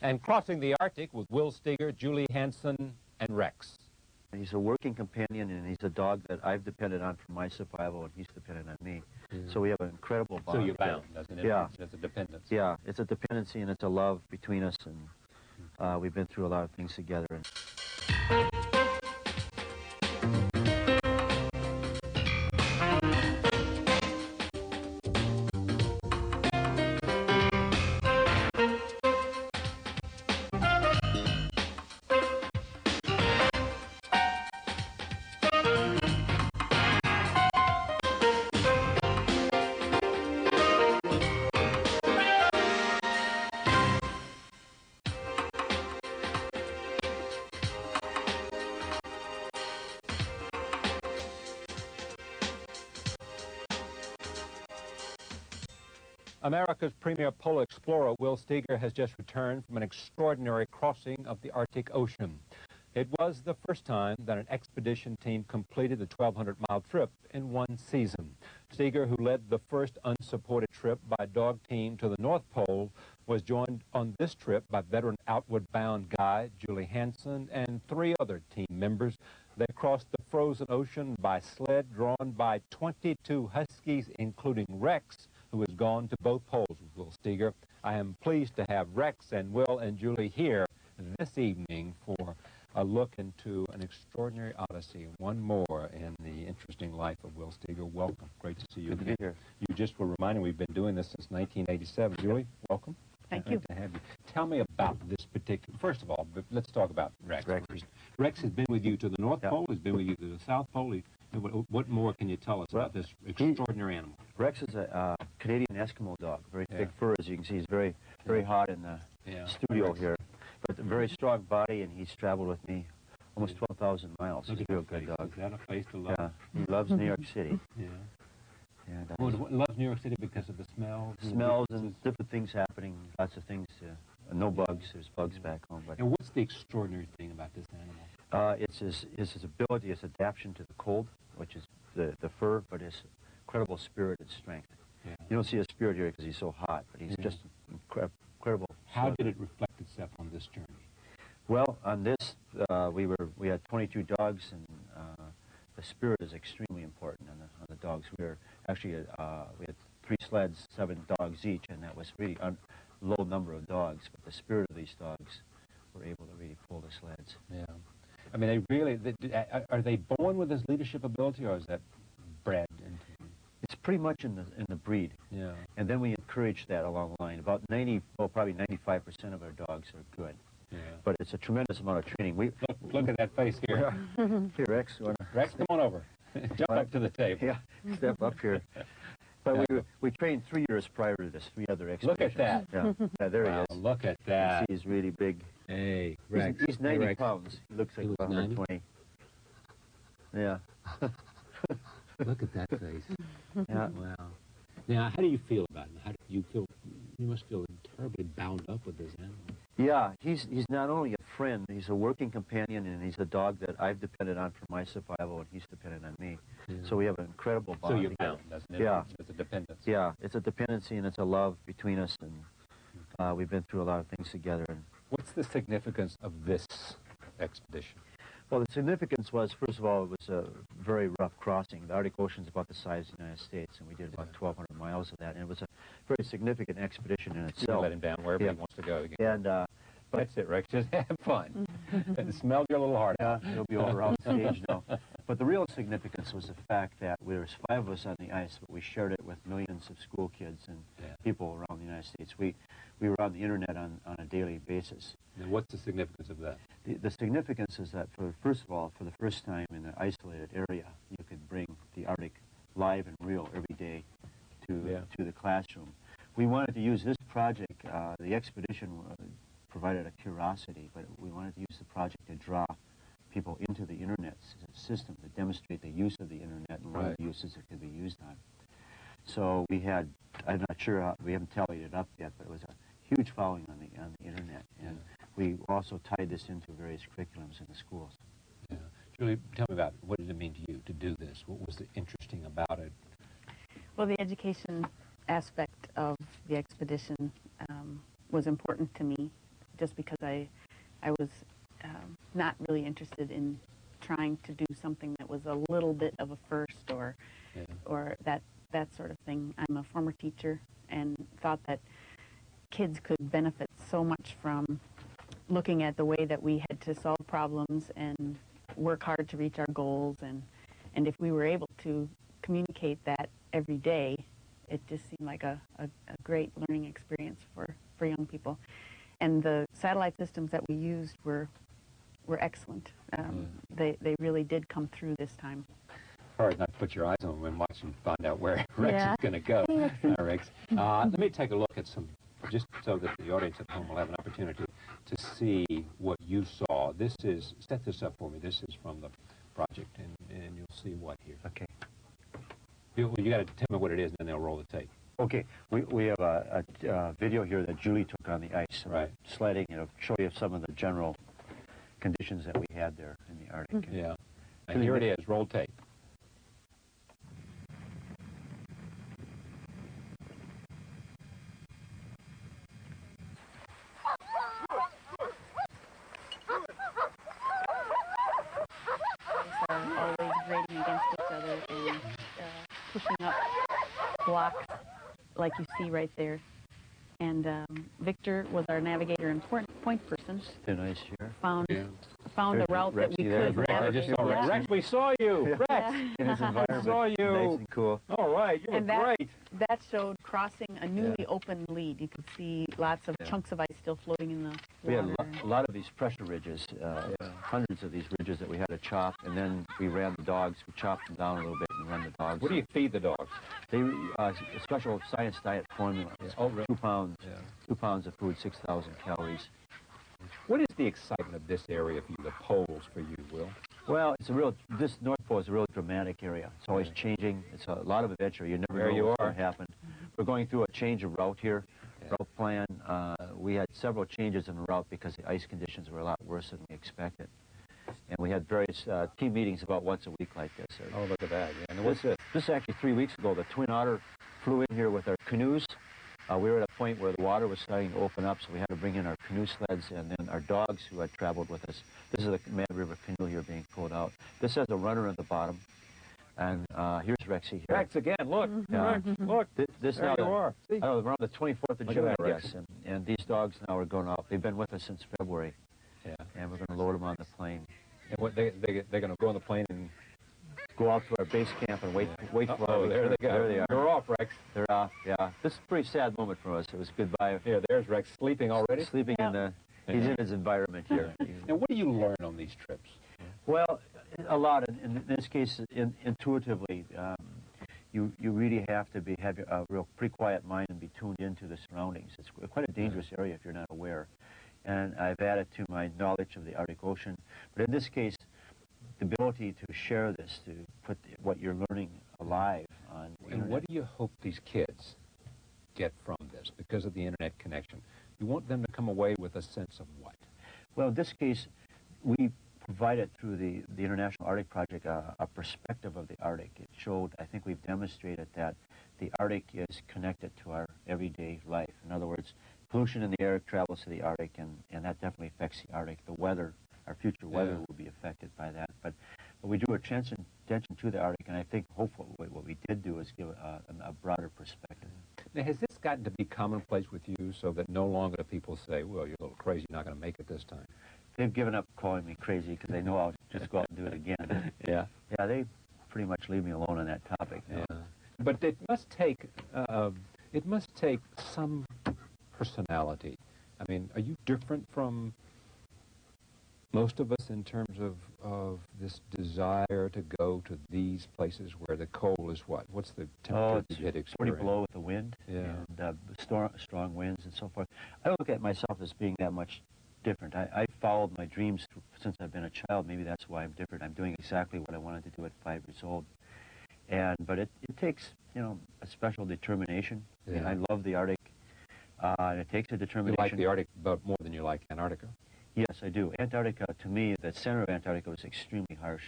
And crossing the Arctic with Will Steger, Julie Hansen, and Rex. He's a working companion, and he's a dog that I've depended on for my survival, and he's dependent on me. So we have an incredible bond. So you're bound, doesn't it? Yeah. It's a dependence. Yeah, it's a dependency and it's a love between us, and we've been through a lot of things together. America's premier polar explorer, Will Steger, has just returned from an extraordinary crossing of the Arctic Ocean. It was the first time that an expedition team completed the 1,200-mile trip in one season. Steger, who led the first unsupported trip by dog team to the North Pole, was joined on this trip by veteran outward-bound guide Julie Hansen and 3 other team members. They crossed the frozen ocean by sled drawn by 22 huskies, including Rex, who has gone to both poles with Will Steger. I am pleased to have Rex and Will and Julie here this evening for a look into an extraordinary odyssey, one more in the interesting life of Will Steger. Welcome. Great to see you. Good to be here. You just were reminding we've been doing this since 1987. Julie, welcome. Thank you. Great to have you. Tell me about this particular, first of all, let's talk about Rex. Rex has been with you to the North Pole, he's been with you to the South Pole. What more can you tell us about this extraordinary animal? Rex is a Canadian Eskimo dog, very thick fur, as you can see. He's very, very hot in the studio here. But a very strong body, and he's traveled with me almost 12,000 miles. He's a real good dog. Is that a face to love? Yeah, he loves New York City. Yeah. And, loves New York City because of the smells? Smells and different things happening, lots of things. No bugs, there's bugs back home. But and what's the extraordinary thing about this animal? It's his ability, his adaptation to the cold, which is the fur, but his incredible spirit and strength. Yeah. You don't see a spirit here because he's so hot, but he's just incredible. How did it reflect itself on this journey? Well, on this, we had 22 dogs, and the spirit is extremely important on the dogs. We were actually we had 3 sleds, 7 dogs each, and that was really a low number of dogs. But the spirit of these dogs were able to really pull the sleds. Yeah. I mean, are they born with this leadership ability, or is that bred into them? It's pretty much in the breed. Yeah. And then we encourage that along the line. About probably 95% of our dogs are good. Yeah. But it's a tremendous amount of training. Look at that face here. Here, Rex. Rex, come on over. Jump up to the table. Yeah, step up here. But we trained 3 years prior to this, 3 other expeditions. Look at that. Yeah, there he is. Look at that. He's really big. Hey, Rex. He's 90 pounds. He looks like about 120. Yeah. Look at that face. Yeah. Wow. Now, how do you feel about him? How do you feel? You must feel terribly bound up with this animal. Yeah, he's not only a friend, he's a working companion, and he's a dog that I've depended on for my survival, and he's dependent on me. Yeah. So we have an incredible bond. So you're bound, doesn't it? Yeah. It's a dependence. Yeah, it's a dependency, and it's a love between us, and we've been through a lot of things together. And what's the significance of this expedition? Well, the significance was, first of all, it was a very rough crossing. The Arctic Ocean's about the size of the United States, and we did about 1,200 miles of that, and it was a very significant expedition in itself. You let him down wherever he wants to go. And that's it, Rex. Just have fun. It smelled your little heart out. It'll be over off stage now. But the real significance was the fact that there was 5 of us on the ice, but we shared it with millions of school kids and people around the United States. We were on the internet on a daily basis. And what's the significance of that? The significance is that, first of all, for the first time in an isolated area, you could bring the Arctic live and real every day to the classroom. We wanted to use this project, the expedition provided a curiosity, but we wanted to use the project to draw people into the internet system, to demonstrate the use of the internet and what the uses it could be used on. So we had, I'm not sure, we haven't tallied it up yet, but it was a huge following on the internet. And we also tied this into various curriculums in the schools. Yeah. Julie, tell me about what did it mean to you to do this? What was interesting about it? Well, the education aspect of the expedition was important to me, just because I was not really interested in trying to do something that was a little bit of a first or that sort of thing. I'm a former teacher and thought that kids could benefit so much from looking at the way that we had to solve problems and work hard to reach our goals, and if we were able to communicate that every day, it just seemed like a great learning experience for young people. And the satellite systems that we used were excellent. They really did come through this time. Hard not to put your eyes on them and watch them find out where Rex is going to go. Rex. Let me take a look at some, just so that the audience at home will have an opportunity to see what you saw. This is, set this up for me. This is from the project, and you'll see what here. Okay. You got to tell me what it is, and then they'll roll the tape. Okay. We have a video here that Julie took on the ice. Right. Sledding, you know, show you some of the general conditions that we had there in the Arctic. Yeah. And here it is. Roll tape. Always grating against each other and pushing up blocks like you see right there. And Victor was our navigator and point person. Been nice here. Found a route that we there. could navigate. Rex, we saw you. Rex, In his environment. saw you. Nice and cool. All right, you were And that, great. that showed crossing a newly opened lead. You could see lots of chunks of ice still floating in the We had water. a lot of these pressure ridges, hundreds of these ridges that we had to chop, and then we ran the dogs. We chopped them down a little bit and run the dogs. What do you feed the dogs? They a special science diet formula. It's Oh, really? 2 pounds. 2 pounds of food, 6,000 calories. What is the excitement of this area for you, the poles for you, Will? Well, this North Pole is a real dramatic area. It's always changing. It's a lot of adventure. You never know what's going to happen. We're going through a change of route here, route plan. We had several changes in the route because the ice conditions were a lot worse than we expected. And we had various team meetings about once a week like this. Oh, look at that. Yeah. And what's this? This actually 3 weeks ago, the Twin Otter flew in here with our canoes. We were at a point where the water was starting to open up, so we had to bring in our canoe sleds and then our dogs who had traveled with us. This is the Mad River canoe here being pulled out. This has a runner at the bottom. And here's Rexy here. Rex again, look. Rex, look. This there now you are. See? I don't know, around the 24th of June, that, I Rex. guess. And these dogs now are going out. They've been with us since February. Yeah. And we're going to load them on the plane. And what they're going to go on the plane and Go out to our base camp and wait for our oh, there they go. There they are. They're off, Rex. They're off, yeah. This is a pretty sad moment for us. It was goodbye. Yeah, there's Rex sleeping already. Sleeping in the, he's in his environment here. And what do you learn on these trips? Well, a lot. In this case, intuitively, you really have to have a real pretty quiet mind and be tuned into the surroundings. It's quite a dangerous area if you're not aware. And I've added to my knowledge of the Arctic Ocean. But in this case, the ability to share this, to put what you're learning alive on the And internet. what do you hope these kids get from this because of the internet connection? You want them to come away with a sense of what? Well, in this case, we provided through the International Arctic Project a perspective of the Arctic. It showed, I think we've demonstrated that the Arctic is connected to our everyday life. In other words, pollution in the air travels to the Arctic, and that definitely affects the Arctic. The weather, our future weather will be affected by that. But we drew attention to the Arctic, and I think hopefully what we did do is give a broader perspective. Now, has this gotten to be commonplace with you so that no longer do people say, well, you're a little crazy, you're not going to make it this time? They've given up calling me crazy because they know I'll just go out and do it again. Yeah. Yeah, they pretty much leave me alone on that topic. Yeah. But it must take some personality. I mean, are you different from most of us in terms of this desire to go to these places where the cold is what? What's the temperature you hit it's 40 below with the wind and strong winds and so forth. I don't look at myself as being that much different. I followed my dreams since I've been a child. Maybe that's why I'm different. I'm doing exactly what I wanted to do at 5 years old. But it takes, a special determination. Yeah. I mean, I love the Arctic. And it takes a determination. You like the Arctic but more than you like Antarctica? Yes, I do. Antarctica, to me, the center of Antarctica was extremely harsh,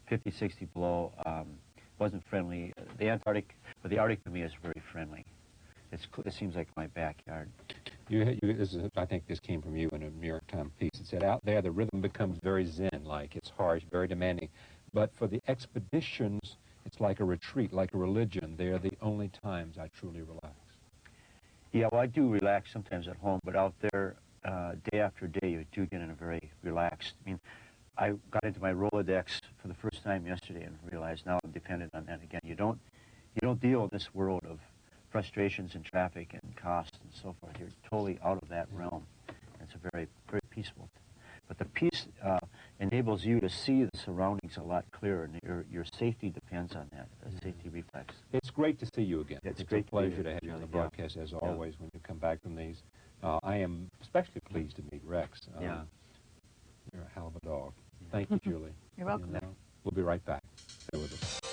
50, 60 below, wasn't friendly. The Arctic to me is very friendly. It seems like my backyard. I think this came from you in a New York Times piece. It said, out there, the rhythm becomes very zen-like. It's harsh, very demanding. But for the expeditions, it's like a retreat, like a religion. They are the only times I truly relax. Yeah, well, I do relax sometimes at home, but out there, day after day, you do get in a very relaxed. I mean, I got into my Rolodex for the first time yesterday and realized now I'm dependent on that again. You don't deal in this world of frustrations and traffic and cost and so forth. You're totally out of that realm. It's a very, very peaceful. But the peace enables you to see the surroundings a lot clearer, and your safety depends on that, safety reflex. It's great to see you again. It's a great pleasure to have you on the broadcast, as always, when you come back from these. I am especially pleased to meet Rex. You're a hell of a dog. Thank you, Julie. You're welcome. And, we'll be right back. Stay with us.